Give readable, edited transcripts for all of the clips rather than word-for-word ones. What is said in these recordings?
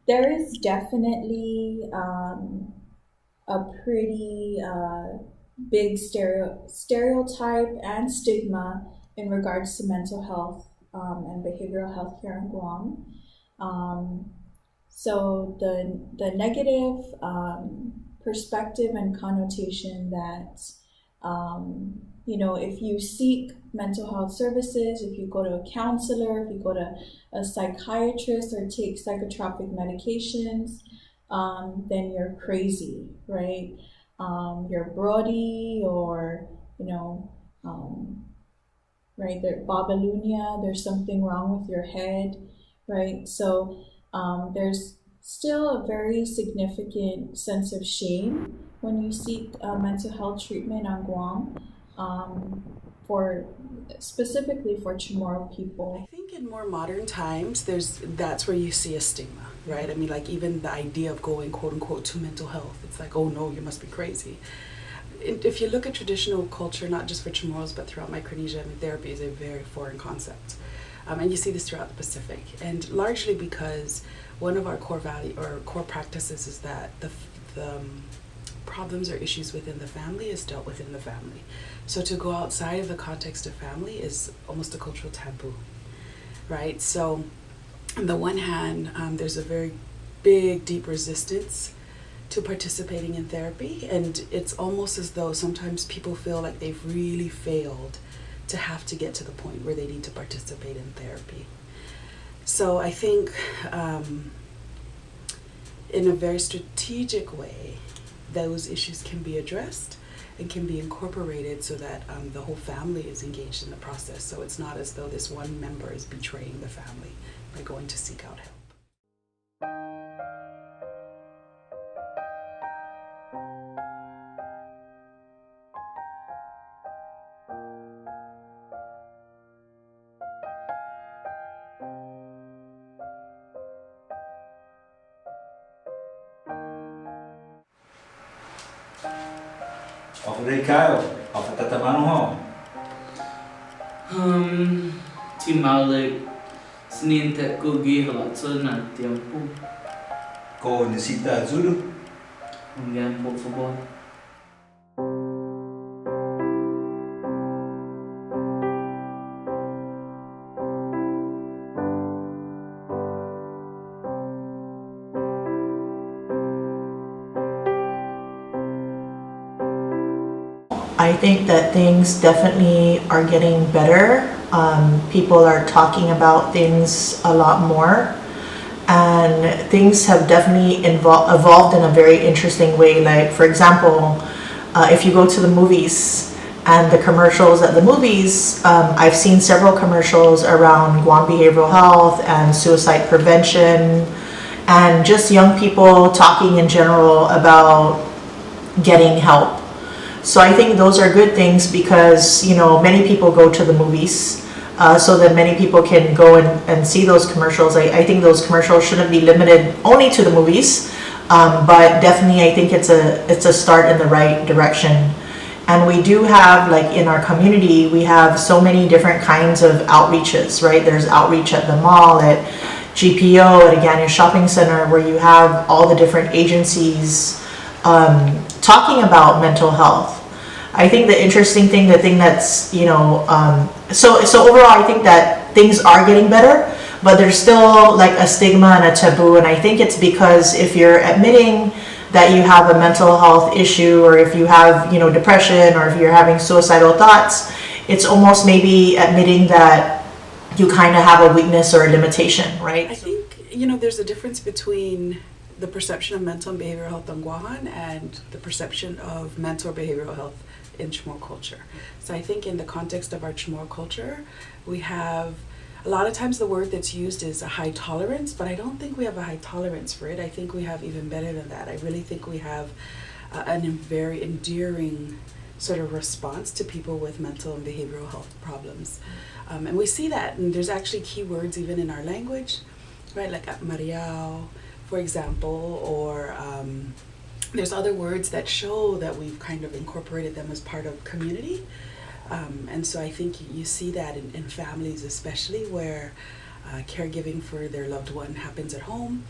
There is definitely a pretty big stereotype and stigma in regards to mental health and behavioral health here in Guam. Um, so the negative perspective and connotation that if you seek mental health services, if you go to a counselor, if you go to a psychiatrist or take psychotropic medications, then you're crazy, right? You're Brody or, right, there, Babalunia, there's something wrong with your head, right? So there's still a very significant sense of shame when you seek mental health treatment on Guam, for specifically for Chamorro people. I think in more modern times, that's where you see a stigma, right? I mean, like even the idea of going quote unquote to mental health, it's like, oh no, you must be crazy. If you look at traditional culture, not just for Chamorros, but throughout Micronesia, I mean, therapy is a very foreign concept. And you see this throughout the Pacific, and largely because one of our core value or core practices is that the problems or issues within the family is dealt with in the family. So to go outside of the context of family is almost a cultural taboo, right? So on the one hand, there's a very big, deep resistance to participating in therapy, and it's almost as though sometimes people feel like they've really failed to have to get to the point where they need to participate in therapy. So I think in a very strategic way, those issues can be addressed and can be incorporated so that the whole family is engaged in the process. So it's not as though this one member is betraying the family by going to seek out help. Ofrei Kyle, ofrei ho. Timalik Senintek Kugi Halatso na tiempo. Ko necesita Zulu. Again, por favor. I think that things definitely are getting better. People are talking about things a lot more, and things have definitely evolved in a very interesting way. Like, for example, if you go to the movies and the commercials at the movies, I've seen several commercials around Guam behavioral health and suicide prevention, and just young people talking in general about getting help. So I think those are good things because, many people go to the movies, so that many people can go and see those commercials. I think those commercials shouldn't be limited only to the movies, but definitely I think it's a start in the right direction. And we do have, like in our community, we have so many different kinds of outreaches, right? There's outreach at the mall, at GPO, at Agania Shopping Center, where you have all the different agencies talking about mental health. I think the interesting thing, the thing that's, so overall I think that things are getting better, but there's still like a stigma and a taboo. And I think it's because if you're admitting that you have a mental health issue, or if you have, depression, or if you're having suicidal thoughts, it's almost maybe admitting that you kind of have a weakness or a limitation, right? I think, there's a difference between the perception of mental and behavioral health on Guahan and the perception of mental or behavioral health in Chamorro culture. So I think in the context of our Chamorro culture, we have a lot of times the word that's used is a high tolerance, but I don't think we have a high tolerance for it. I think we have even better than that. I really think we have a very endearing sort of response to people with mental and behavioral health problems. And we see that, and there's actually key words even in our language, right? Like Mariao, for example, or there's other words that show that we've kind of incorporated them as part of community. And so I think you see that in families, especially where caregiving for their loved one happens at home.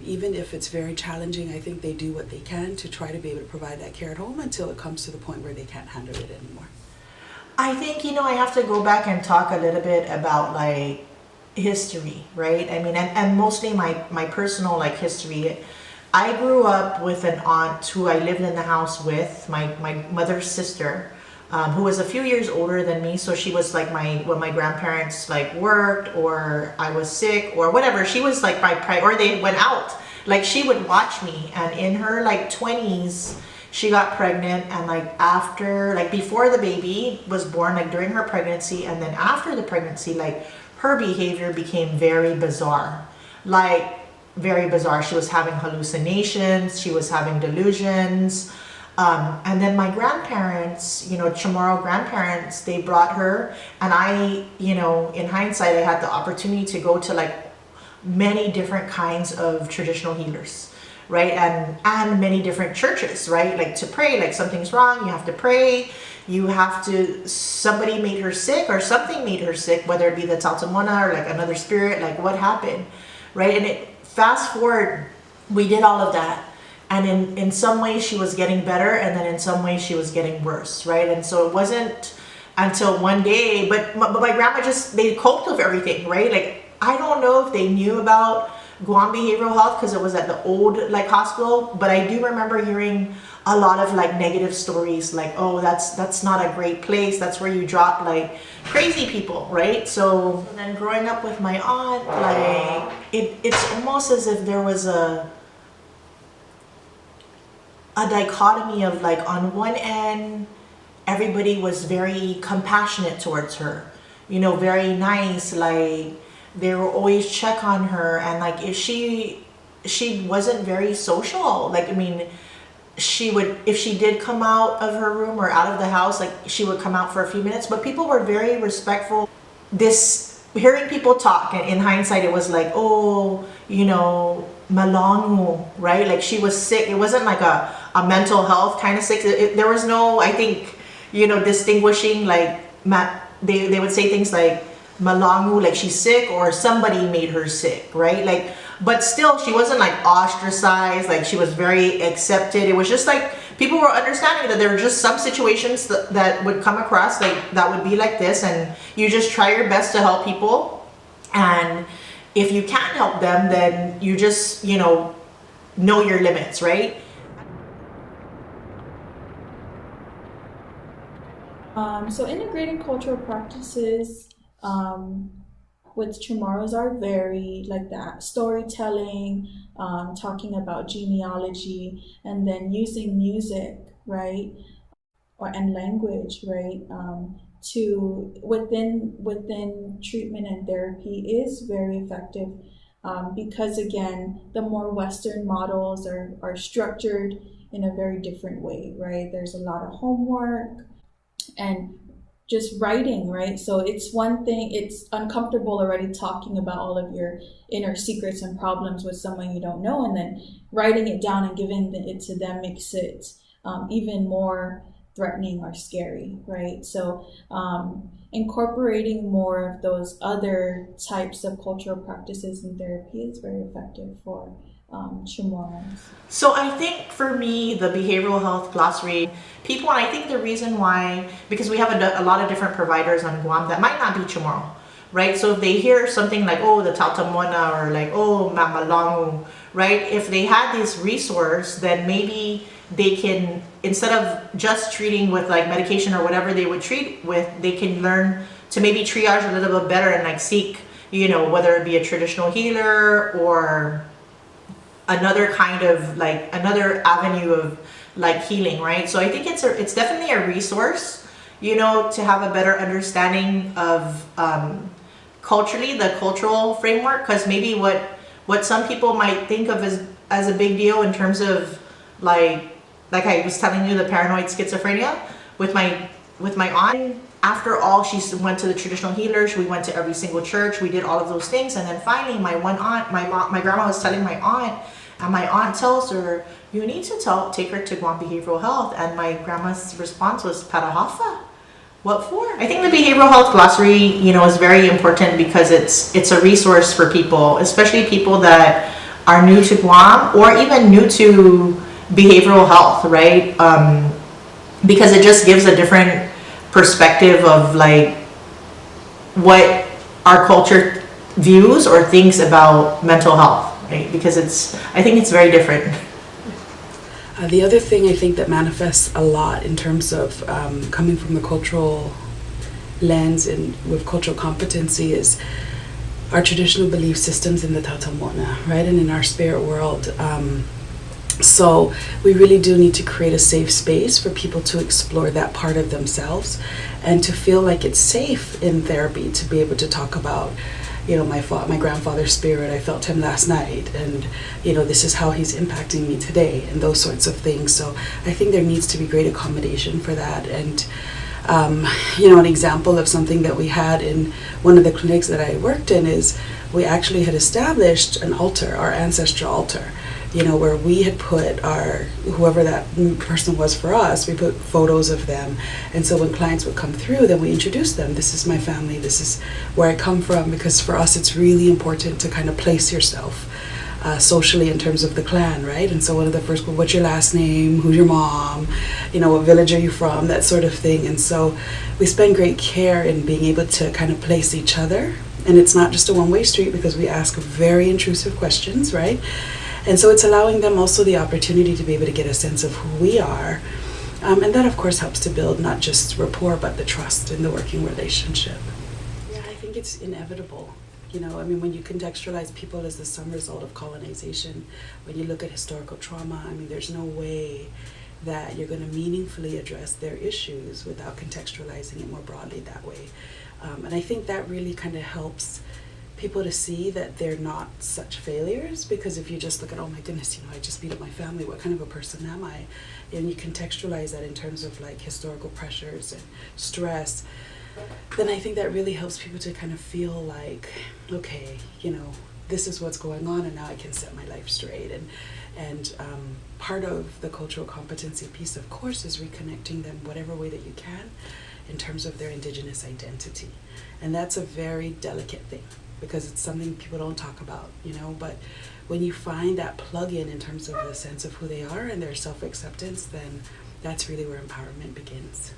Even if it's very challenging, I think they do what they can to try to be able to provide that care at home until it comes to the point where they can't handle it anymore. I think, I have to go back and talk a little bit about like history, right? I mean, and mostly my personal like history. I grew up with an aunt who I lived in the house with, my mother's sister, who was a few years older than me. So she was like when my grandparents like worked or I was sick or whatever, she was like or they went out. Like she would watch me, and in her like 20s, she got pregnant, and like before the baby was born, like during her pregnancy and then after the pregnancy, like her behavior became very bizarre. Like very bizarre. She was having hallucinations, she was having delusions. And then my grandparents, Chamorro grandparents, they brought her, and I, in hindsight, I had the opportunity to go to like many different kinds of traditional healers, right? And many different churches, right? Like to pray, like something's wrong, you have to pray. Somebody made her sick or something made her sick, whether it be the Tautamona or like another spirit, like what happened, right? And fast forward, we did all of that. And in some ways she was getting better, and then in some ways she was getting worse, right? And so it wasn't until one day, but my grandma they coped with everything, right? Like, I don't know if they knew about Guam Behavioral Health because it was at the old like hospital, but I do remember hearing a lot of like negative stories, like, oh, that's not a great place, that's where you drop like crazy people, right? So then growing up with my aunt, like it's almost as if there was a dichotomy of like, on one end everybody was very compassionate towards her, very nice, like they will always check on her, and like if she wasn't very social, like, I mean, if she did come out of her room or out of the house, like she would come out for a few minutes, but people were very respectful. Hearing people talk, and in hindsight it was like, oh, malangu, right? Like she was sick. It wasn't like a mental health kind of sick. There was no, I think, distinguishing, like they would say things like malangu, like she's sick or somebody made her sick, right? Like, but still she wasn't like ostracized, like she was very accepted. It was just like people were understanding that there were just some situations that would come across like that would be like this, and you just try your best to help people, and if you can't help them, then you just know your limits, right? So integrating cultural practices with Chamorros are very like that. Storytelling, talking about genealogy, and then using music, right? And language, right? To within treatment and therapy is very effective, because again, the more Western models are structured in a very different way, right? There's a lot of homework and just writing, right? So it's one thing, it's uncomfortable already talking about all of your inner secrets and problems with someone you don't know, and then writing it down and giving it to them makes it even more threatening or scary, right? So incorporating more of those other types of cultural practices in therapy is very effective for Chamorros. So I think for me, the behavioral health glossary, people, and I think the reason why, because we have a lot of different providers on Guam that might not be Chamorro, right? So if they hear something like, oh, the Tautamona, or like, oh, Mamalangu, right? If they had this resource, then maybe they can, instead of just treating with like medication or whatever they would treat with, they can learn to maybe triage a little bit better and like seek, whether it be a traditional healer or another kind of like another avenue of like healing, right? So I think it's definitely a resource, to have a better understanding of culturally, the cultural framework, because maybe what some people might think of as a big deal in terms of like I was telling you, the paranoid schizophrenia with my aunt. After all, she went to the traditional healers. We went to every single church. We did all of those things, and then finally, my grandma was telling my aunt, and my aunt tells her, "You need to take her to Guam Behavioral Health." And my grandma's response was, "Parahafa. What for?" I think the behavioral health glossary, is very important because it's a resource for people, especially people that are new to Guam or even new to behavioral health, right? Because it just gives a different perspective of like what our culture views or thinks about mental health, right? Because I think it's very different. The other thing I think that manifests a lot in terms of coming from the cultural lens and with cultural competency is our traditional belief systems in the Tatamona, right? And in our spirit world. So we really do need to create a safe space for people to explore that part of themselves and to feel like it's safe in therapy to be able to talk about, my grandfather's spirit, I felt him last night, and, this is how he's impacting me today, and those sorts of things. So I think there needs to be great accommodation for that. And, an example of something that we had in one of the clinics that I worked in is we actually had established an altar, our ancestral altar, where we had put whoever that person was for us, we put photos of them. And so when clients would come through, then we introduced them. This is my family, this is where I come from, because for us it's really important to kind of place yourself socially in terms of the clan, right? And so one of the first, what's your last name, who's your mom, what village are you from, that sort of thing. And so we spend great care in being able to kind of place each other. And it's not just a one-way street because we ask very intrusive questions, right? And so it's allowing them also the opportunity to be able to get a sense of who we are. And that, of course, helps to build not just rapport, but the trust in the working relationship. Yeah, I think it's inevitable. When you contextualize people as the sum result of colonization, when you look at historical trauma, there's no way that you're going to meaningfully address their issues without contextualizing it more broadly that way. And I think that really kind of helps people to see that they're not such failures, because if you just look at, oh my goodness, I just beat up my family, what kind of a person am I? And you contextualize that in terms of like historical pressures and stress, then I think that really helps people to kind of feel like, okay, this is what's going on, and now I can set my life straight. And part of the cultural competency piece, of course, is reconnecting them whatever way that you can in terms of their indigenous identity. And that's a very delicate thing, because it's something people don't talk about, but when you find that plug-in in terms of the sense of who they are and their self-acceptance, then that's really where empowerment begins.